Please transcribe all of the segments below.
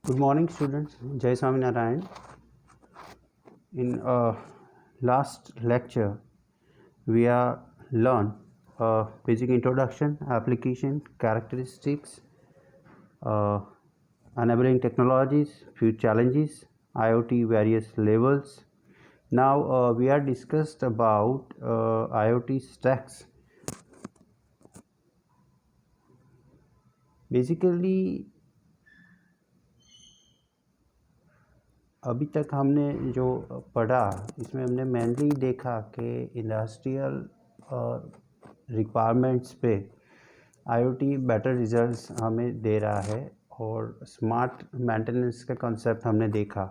Good morning, students. Jai Swaminarayan. In last lecture, we are learned basic introduction, application, characteristics, enabling technologies, few challenges, IoT various levels. Now we are discussed about IoT stacks. Basically, अभी तक हमने जो पढ़ा इसमें हमने mainly देखा कि industrial requirements पे आईओटी बेटर रिजल्ट्स हमें दे रहा है और स्मार्ट मेंटेनेंस का कॉन्सेप्ट हमने देखा.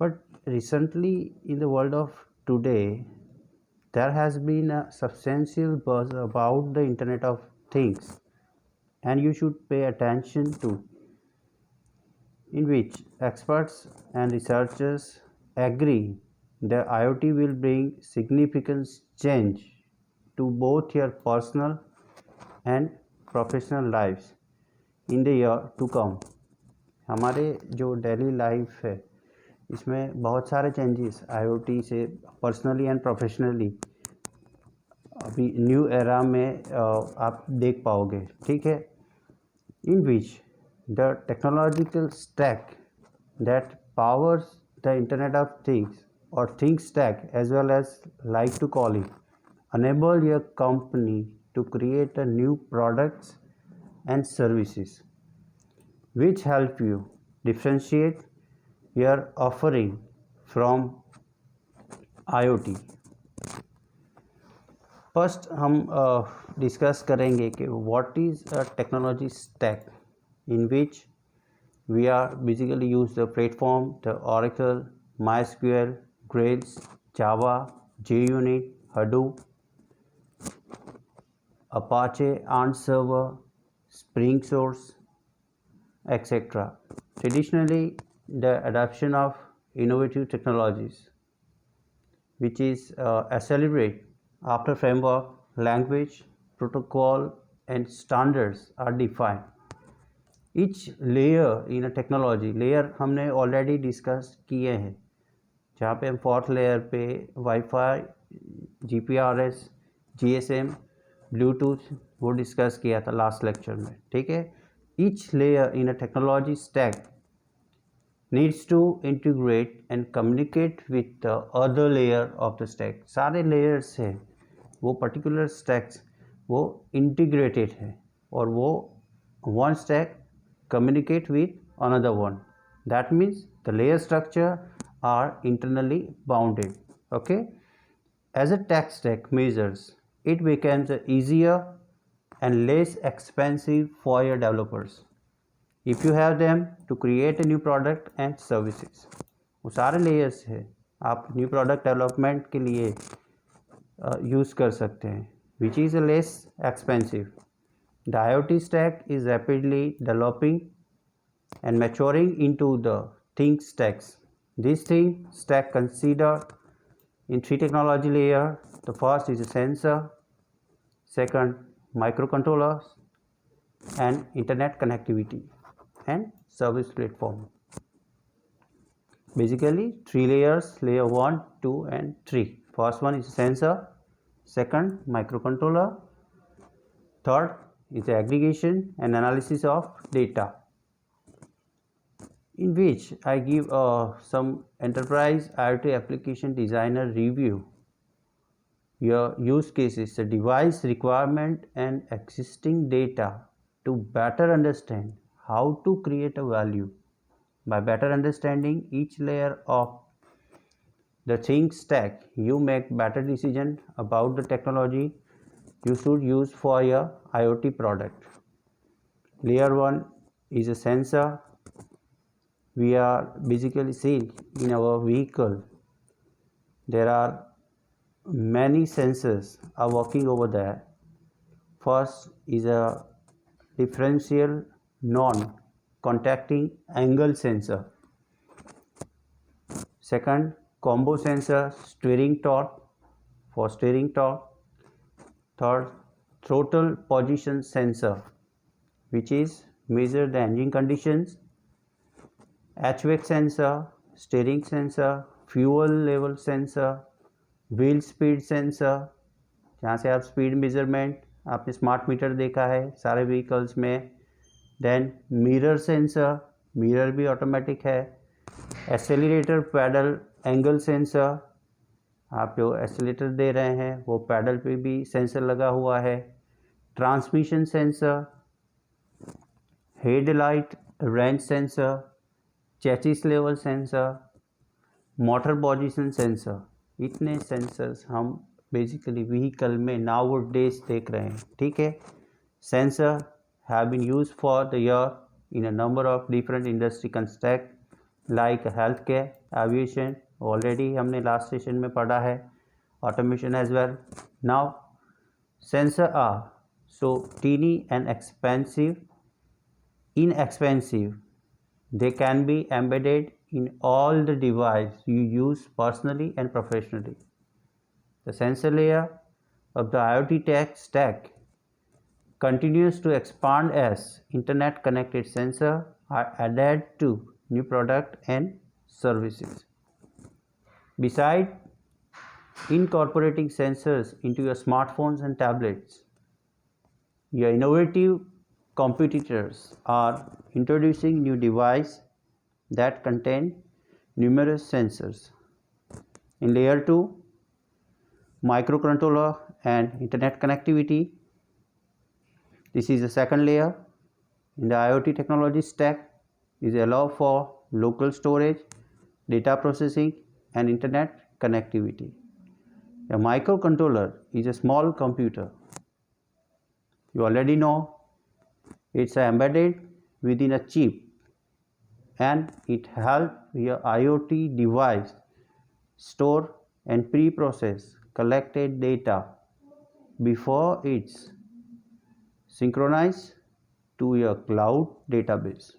But recently in the world of today there has been a substantial buzz about the internet of things and you should pay attention to, in which experts and researchers agree that IoT will bring significant change to both your personal and professional lives in the year to come. हमारे जो daily life है इसमें बहुत सारे changes IoT से personally and professionally अभी new era में आप देख पाओगे. ठीक है, इन विच the technological stack that powers the Internet of Things or Things stack as well as like to call it enable your company to create a new products and services which help you differentiate your offering from IoT. First हम discuss करेंगे कि what is a technology stack in which we are basically use the platform, the Oracle, MySQL, Grails, Java, JUnit, Hadoop, Apache Ant Server, Spring Source, etc. Traditionally, the adoption of innovative technologies, which is accelerate after framework, language, protocol, and standards are defined. Each layer in a technology layer हमने already discuss किए हैं, जहाँ पे हम fourth layer पे WiFi, GPRS, GSM, Bluetooth वो discuss किया था लास्ट लेक्चर में. ठीक है, each layer in a technology stack needs to integrate and communicate with the other layer of the stack. सारे लेयर्स हैं वो पर्टिकुलर स्टैक्स वो इंटीग्रेटेड है और वो one stack communicate with another one. That means the layer structure are internally bounded. Okay, as a tech stack measures, it becomes easier and less expensive for your developers if you have them to create a new product and services. वो सारे layers है आप new product development के लिए use कर सकते हैं, which is a less expensive. The IoT stack is rapidly developing and maturing into the Think stacks. This Think stack considered in three technology layers. The first is a sensor, second microcontrollers, and internet connectivity and service platform. Basically, three layers: layer 1, 2, and 3. First one is sensor, second microcontroller, third is the aggregation and analysis of data, in which I give some enterprise IoT application designer review. Your use cases, the device requirement and existing data to better understand how to create a value. By better understanding each layer of the Think stack, you make better decision about the technology you should use for your IoT product. Layer 1 is a sensor. We are basically seeing in our vehicle there are many sensors are working over there. First is a differential non-contacting angle sensor. Second, combo sensor, steering torque for steering torque. Third, throttle position sensor, which is measure the engine conditions. HVAC sensor, steering sensor, fuel level sensor, wheel speed sensor, जहाँ से आप speed measurement आपने smart meter देखा है सारे vehicles में. Then mirror sensor, mirror भी automatic है. एक्सेलरेटर पैडल एंगल सेंसर, आप जो एक्सेलरेटर दे रहे हैं वो पैडल पे भी सेंसर लगा हुआ है. Transmission sensor, headlight range sensor, chassis level sensor, motor position sensor. इतने सेंसर्स हम बेसिकली व्हीकल में नाउ डेज देख रहे हैं. ठीक है. Sensor have been used for the year in a number of different industry construct like health care, aviation, already हमने last session में पढ़ा है, automation as well. Now sensor are so teeny and inexpensive. They can be embedded in all the device you use personally and professionally. The sensor layer of the IoT tech stack continues to expand as internet connected sensors are added to new products and services. Besides incorporating sensors into your smartphones and tablets, your innovative competitors are introducing new devices that contain numerous sensors. In layer 2, microcontroller and internet connectivity. This is the second layer in the IoT technology stack. Is allow for local storage, data processing and internet connectivity. A microcontroller is a small computer. You already know it's embedded within a chip and it helps your IoT device store and pre-process collected data before it's synchronized to your cloud database.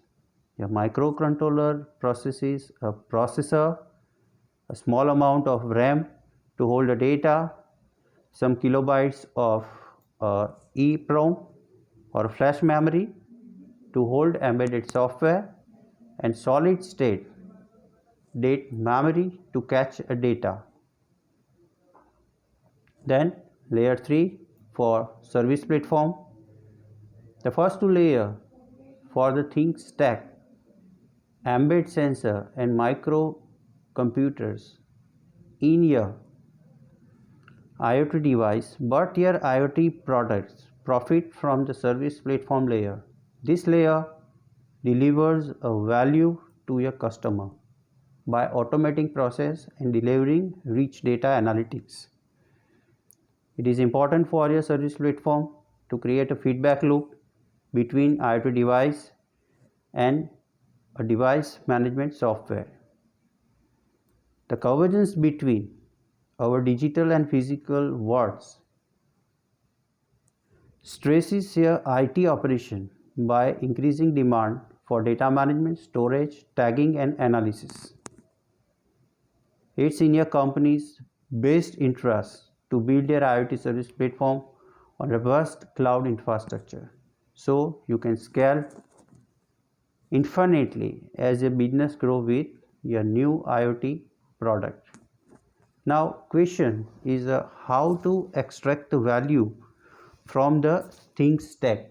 Your microcontroller processes a processor, a small amount of RAM to hold the data, some kilobytes of EEPROM or flash memory to hold embedded software, and solid state memory to catch a data. Then layer 3 for service platform. The first two layers for the things stack embed sensor and microcomputers in your IoT device, but your IoT products profit from the service platform layer. This layer delivers a value to your customer by automating process and delivering rich data analytics. It is important for your service platform to create a feedback loop between IoT device and a device management software. The convergence between our digital and physical worlds stresses your IT operation by increasing demand for data management, storage, tagging and analysis. It's in your company's best interest to build your IoT service platform on robust cloud infrastructure so you can scale infinitely as your business grows with your new IoT product. Now question is how to extract the value from the things stack.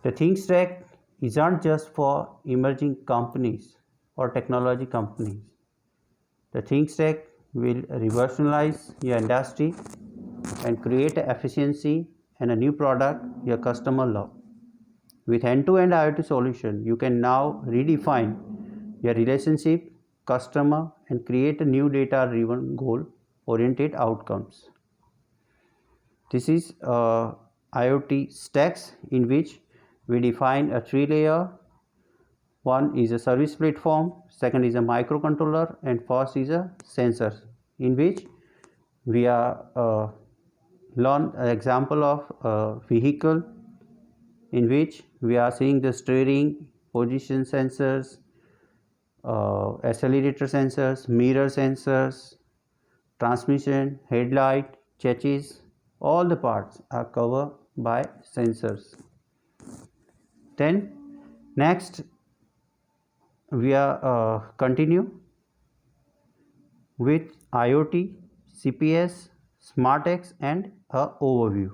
The things stack isn't just for emerging companies or technology companies. The things stack will revolutionize your industry and create efficiency and a new product your customer love. With end-to-end IoT solution, you can now redefine your relationship, customer, and create a new data-driven goal-oriented outcomes. This is IoT stacks in which we define a three-layer. One is a service platform, second is a microcontroller, and first is a sensor, in which we are learn an example of a vehicle in which we are seeing the steering, position sensors, accelerator sensors, mirror sensors, transmission, headlight, chassis, all the parts are covered by sensors. Then next we are continue with IoT, CPS, SmartX and a overview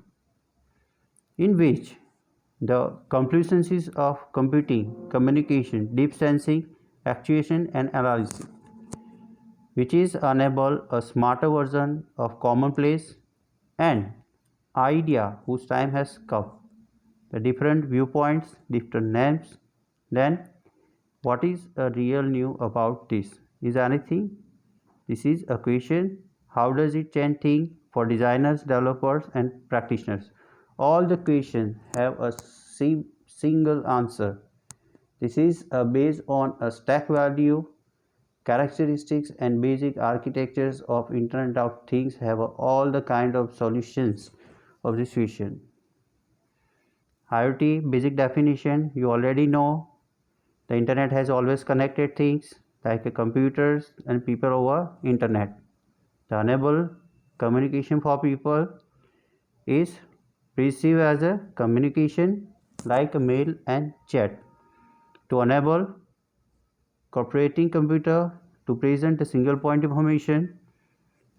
in which the competencies of computing, communication, deep sensing, actuation and analysis, which is enable a smarter version of commonplace and idea whose time has come. The different viewpoints, different names. Then what is a real new about this? Is anything? This is a question. How does it change things for designers, developers and practitioners? All the questions have a single answer. This is based on a stack value, characteristics and basic architectures of Internet of Things have all the kind of solutions of this question. IoT basic definition, you already know. The Internet has always connected things like computers and people over Internet. The enable communication for people is perceived as a communication like a mail and chat. To enable cooperating computer to present a single point information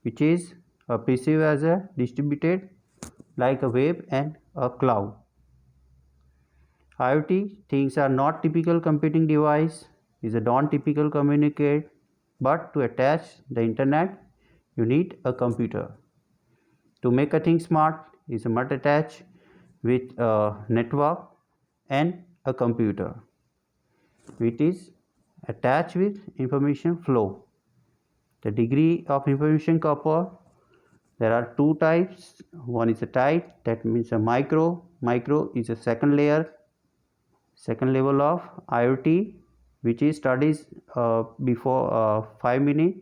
which is perceived as a distributed like a web and a cloud. IoT things are not typical computing device, is a non-typical communicate, but to attach the internet you need a computer. To make a thing smart is a must attach with a network and a computer which is attached with information flow. The degree of information couple, there are two types. One is a type that means a micro. Micro is a second level of IoT which is studies before 5 minutes.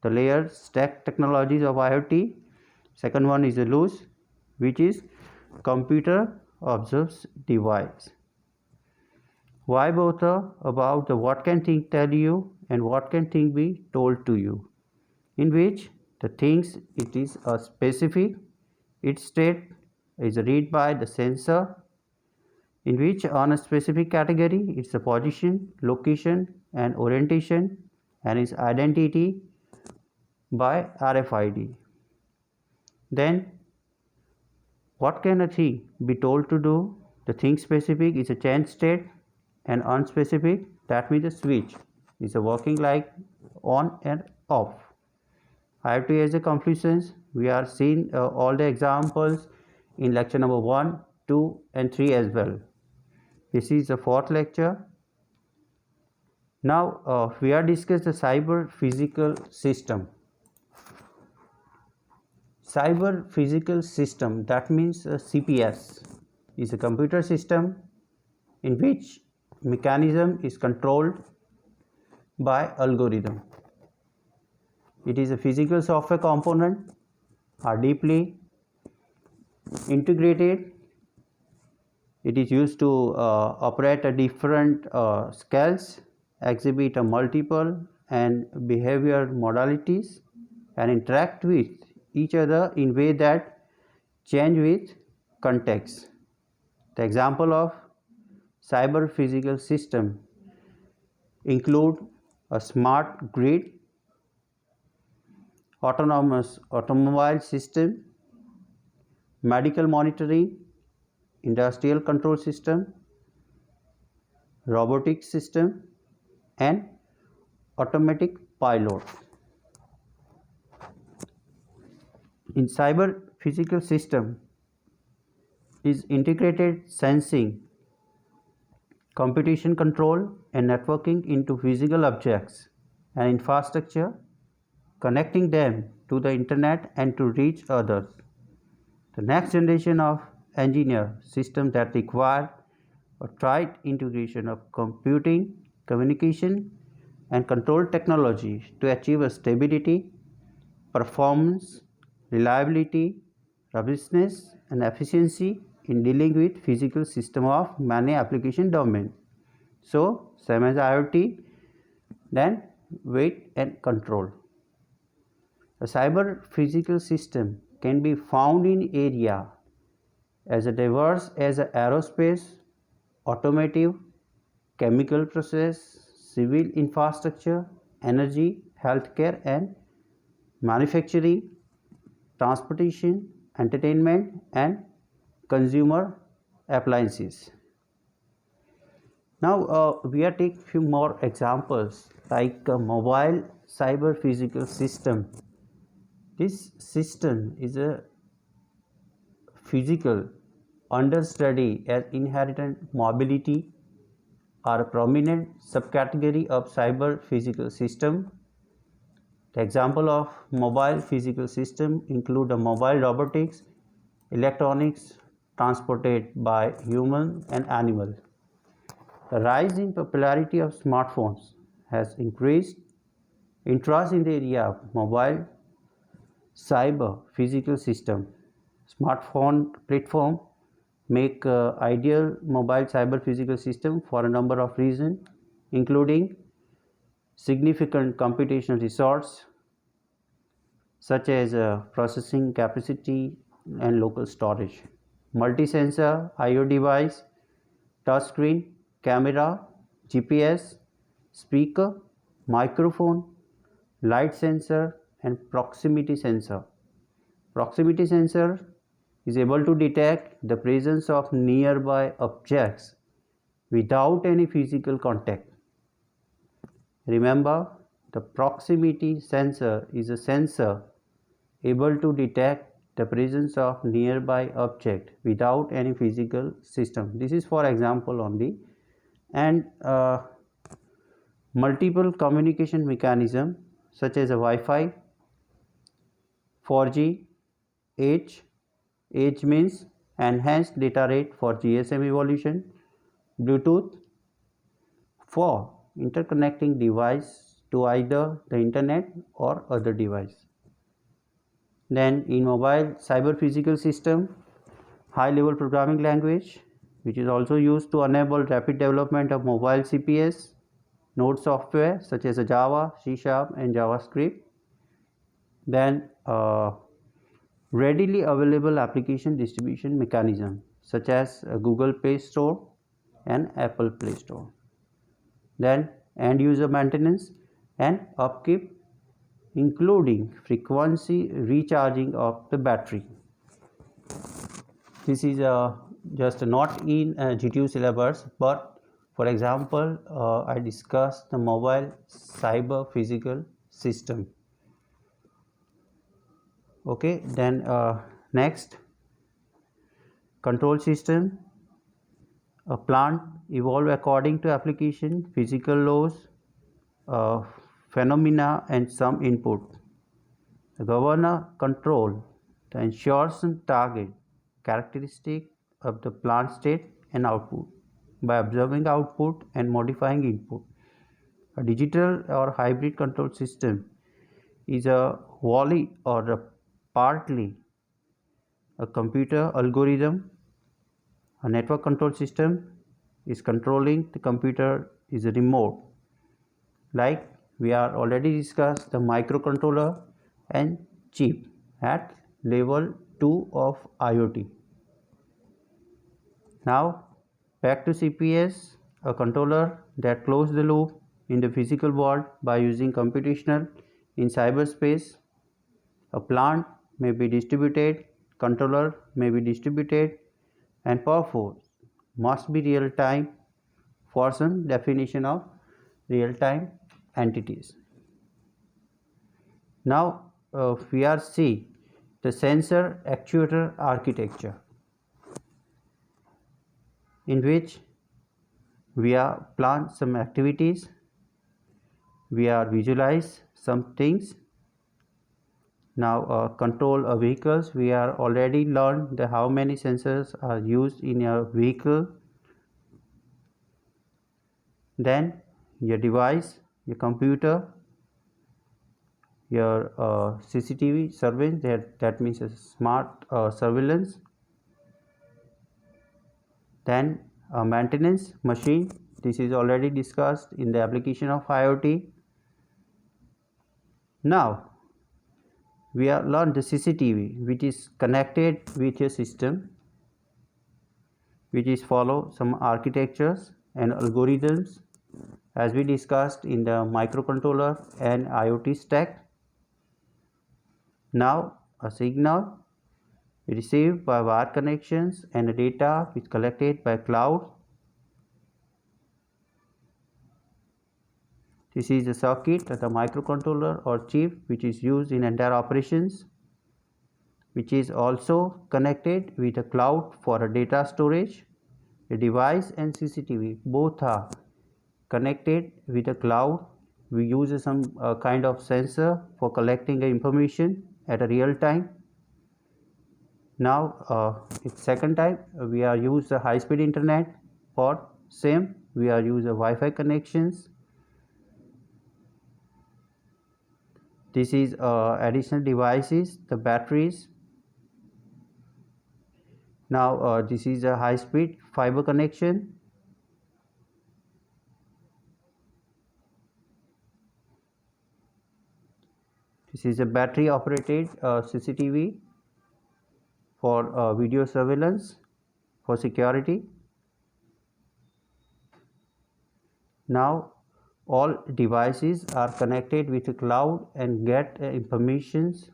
The layer stack technologies of IoT. Second one is a loose which is computer observes device. Why both are about the what can thing tell you and what can thing be told to you, in which the things it is a specific, its state is read by the sensor, in which on a specific category it's a position, location and orientation and its identity by RFID. Then what can a thing be told to do? The thing specific is a change state and unspecific, that means a switch is a working like on and off. IoT as a Confluence, we are seeing all the examples in lecture number 1, 2 and 3 as well. This is the 4th lecture. Now we are discussing the cyber physical system. Cyber physical system, that means CPS, is a computer system in which mechanism is controlled by algorithm. It is a physical software component are deeply integrated. It is used to operate at different scales, exhibit a multiple and behavior modalities and interact with each other in way that change with context. The example of cyber physical system include a smart grid, autonomous automobile system, medical monitoring, industrial control system, robotic system and automatic pilot. In cyber physical system is integrated sensing, computation control and networking into physical objects and infrastructure, connecting them to the internet and to reach others. The next generation of engineer systems that require a tight integration of computing, communication and control technology to achieve a stability, performance, reliability, robustness and efficiency in dealing with physical system of many application domains. So same as IoT, then weight and control. A cyber physical system can be found in area as diverse as aerospace, automotive, chemical process, civil infrastructure, energy, healthcare and manufacturing, transportation, entertainment and consumer appliances. Now we are taking few more examples like a mobile cyber physical system. This system is a physical understudy as inherent mobility are a prominent subcategory of cyber physical system. The example of mobile physical system include a mobile robotics, electronics transported by human and animal. The rise in popularity of smartphones has increased interest in the area of mobile cyber physical system. Smartphone platform make ideal mobile cyber physical system for a number of reasons, including significant computational resource such as processing capacity and local storage, multi-sensor IO device, touchscreen, camera, GPS, speaker, microphone, light sensor and proximity sensor. Proximity sensor is able to detect the presence of nearby objects without any physical contact. Remember, the proximity sensor is a sensor able to detect the presence of nearby object without any physical system. This is for example only. And multiple communication mechanism such as a Wi-Fi, 4G, H means enhanced data rate for GSM evolution, Bluetooth for interconnecting device to either the internet or other device. Then in mobile cyber physical system, high level programming language which is also used to enable rapid development of mobile CPS, node software such as Java, C# and JavaScript. Then readily available application distribution mechanism such as Google Play Store and Apple Play Store. Then end user maintenance and upkeep including frequency recharging of the battery. This is just not in GTU syllabus, but for example I discussed the mobile cyber physical system. Okay, then next, control system. A plant evolve according to application, physical laws, phenomena and some input. The governor control the ensures and target characteristic of the plant state and output by observing output and modifying input. A digital or hybrid control system is a wholly or a partly a computer algorithm. A network control system is controlling the computer is a remote, like we are already discussed the microcontroller and chip at level 2 of IoT. Now back to CPS, a controller that closes the loop in the physical world by using computational in cyberspace. A plant may be distributed, controller may be distributed, and Perforce must be real time for some definition of real time entities. Now we are seeing the sensor actuator architecture, in which we are plan some activities, we are visualize some things. Now control of vehicles, we are already learned the how many sensors are used in your vehicle. Then your device, your computer, your CCTV surveillance, that means a smart surveillance. Then maintenance machine, this is already discussed in the application of IoT. Now we are learned the CCTV which is connected with your system, which is follow some architectures and algorithms as we discussed in the microcontroller and IoT stack. Now a signal received by wire connections and the data is collected by cloud. This is the circuit, the microcontroller or chip which is used in entire operations, which is also connected with the cloud for a data storage. The device and CCTV both are connected with the cloud. We use some kind of sensor for collecting the information at a real time. Now second type, we are use the high speed internet. For same, we are use the Wi-Fi connections. This is additional devices, the batteries. Now this is a high speed fiber connection. This is a battery operated CCTV for video surveillance for security. Now all devices are connected with the cloud and get informations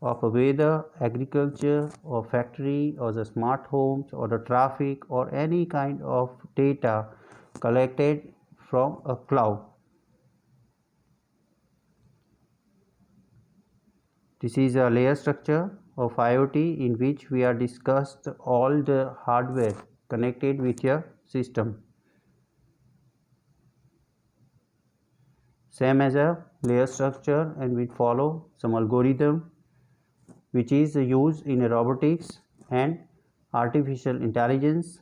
of weather, agriculture or factory or the smart homes or the traffic or any kind of data collected from a cloud. This is a layer structure of IoT in which we are discussed all the hardware connected with your system. Same as a layer structure, and we follow some algorithm which is used in robotics and artificial intelligence,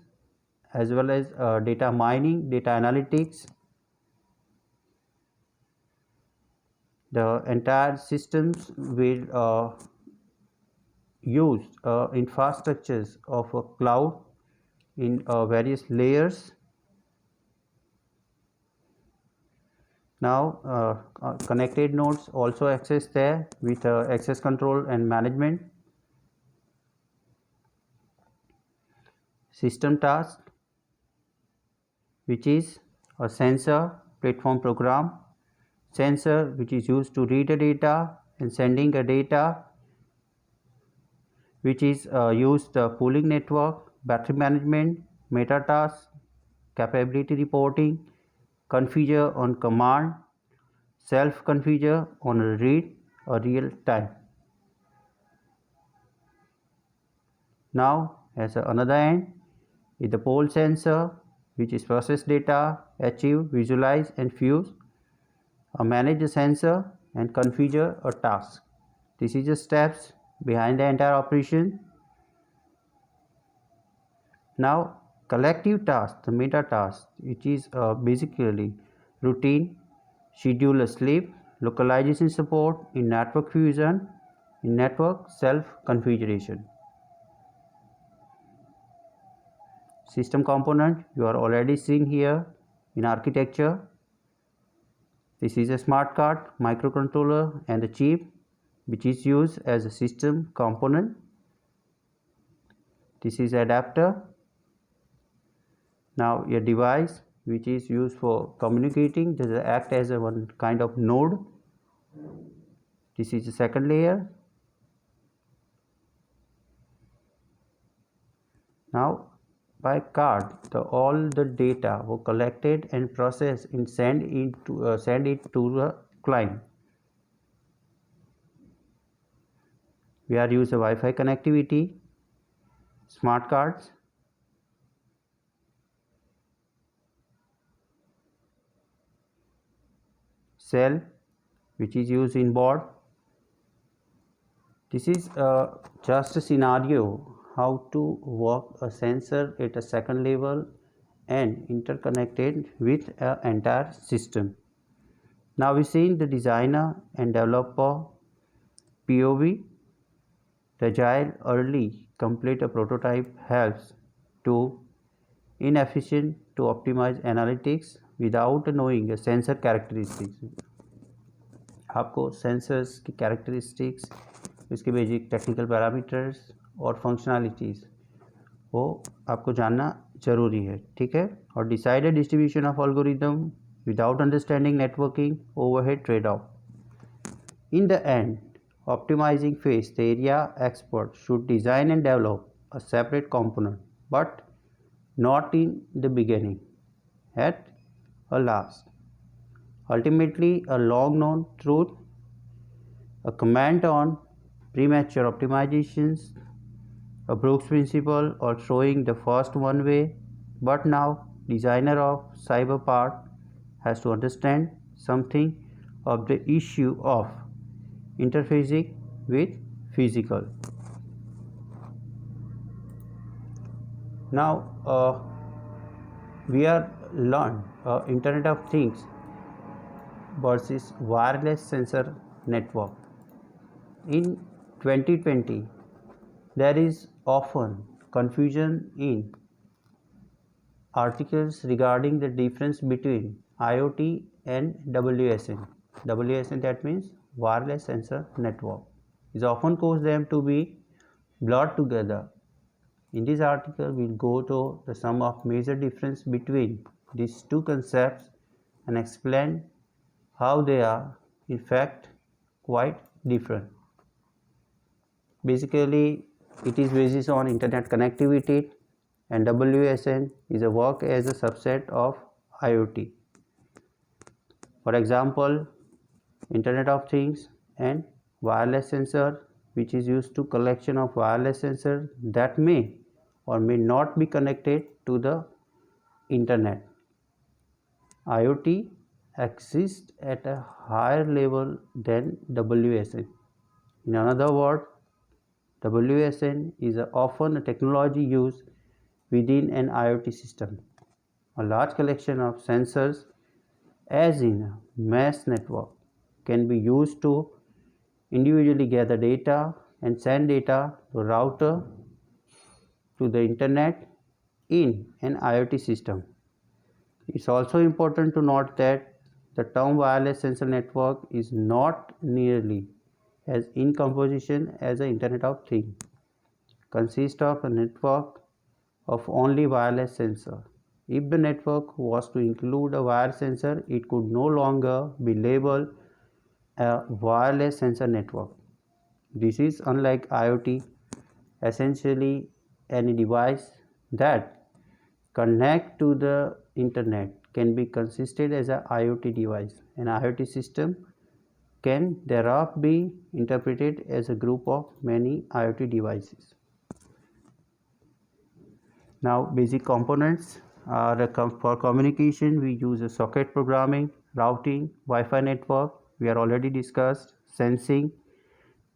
as well as data mining, data analytics. The entire systems will use infrastructures of a cloud in various layers. Now connected nodes also access there with access control and management. System task, which is a sensor platform program. Sensor which is used to read the data and sending the data, which is used the pooling network, battery management, meta task, capability reporting, configure on command, self configure on a read or real time. Now as another end is the pole sensor, which is process data, achieve, visualize and fuse, manage the sensor and configure a task. This is the steps behind the entire operation. Now collective task, the meta task, which is basically routine, schedule a sleep, localization support in network fusion, in network self configuration. System component you are already seeing here in architecture. This is a smart card, microcontroller and the chip which is used as a system component. This is adapter. Now your device which is used for communicating, does act as a one kind of node. This is the second layer. Now by card, all the data were collected and processed and send it to the client. We are using Wi-Fi connectivity, smart cards, cell which is used in board. This is just a scenario how to work a sensor at a second level and interconnected with an entire system. Now we see the designer and developer PoV. The agile early complete a prototype helps to inefficient to optimize analytics without knowing a sensor characteristics. आपको sensors की characteristics, इसके basic technical parameters और functionalities वो आपको जानना जरूरी है, ठीक है। और decided distribution of algorithm without understanding networking overhead trade-off. In the end, optimizing phase, the area expert should design and develop a separate component, but not in the beginning, at a last. Ultimately, a long known truth, a comment on premature optimizations, a Brooks principle, or throwing the first one way, but now designer of cyber part has to understand something of the issue of interfacing with physical. Now we are learned Internet of Things versus wireless sensor network. In 2020, there is often confusion in articles regarding the difference between IoT and WSN. WSN, that means wireless sensor network, is often caused them to be blurred together. In this article, we'll go to the sum of major difference between these two concepts and explain how they are in fact quite different. Basically, it is based on internet connectivity, and WSN is a work as a subset of IoT. For example, Internet of Things and wireless sensor, which is used to collection of wireless sensor that may or may not be connected to the internet. IoT exists at a higher level than WSN. In another word, WSN is often a technology used within an IoT system. A large collection of sensors, as in a mesh network, can be used to individually gather data and send data to router to the internet in an IoT system. It's also important to note that the term wireless sensor network is not nearly as in composition as the Internet of Things. Consists of a network of only wireless sensor. If the network was to include a wire sensor, it could no longer be labeled a wireless sensor network. This is unlike IoT. Essentially, any device that connect to the internet can be considered as an IoT device. An IoT system can thereof be interpreted as a group of many IoT devices. Now, basic components are for communication. We use a socket programming, routing, Wi-Fi network. We are already discussed sensing.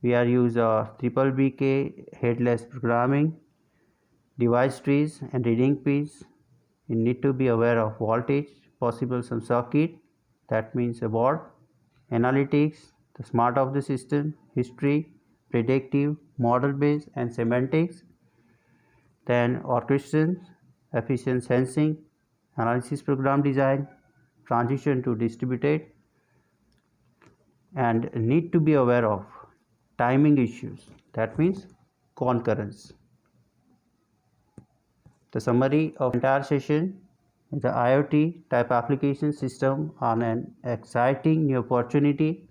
We are use BBK headless programming, device trees and reading pins. You need to be aware of voltage, possible some circuit, that means a board, analytics, the smart of the system, history, predictive, model based and semantics. Then orchestration, efficient sensing, analysis program design, transition to distributed, and need to be aware of timing issues, that means concurrence. The summary of entire session is the IoT type application system on an exciting new opportunity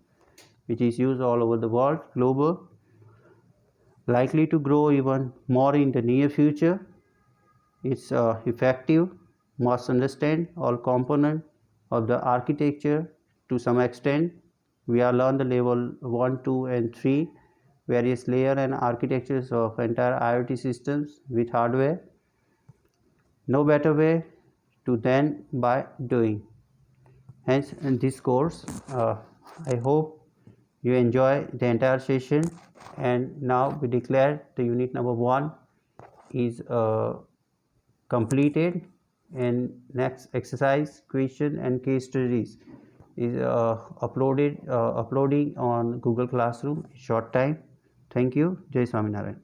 which is used all over the world, global, likely to grow even more in the near future. It's effective, must understand all components of the architecture to some extent. We are learned the level 1, 2 and 3 various layer and architectures of entire IoT systems with hardware. No better way to than by doing. Hence in this course, I hope you enjoy the entire session, and now we declare the unit number 1 is completed, and next exercise, question and case studies is uploading on Google Classroom in short time. Thank you. Jai Swaminarayan.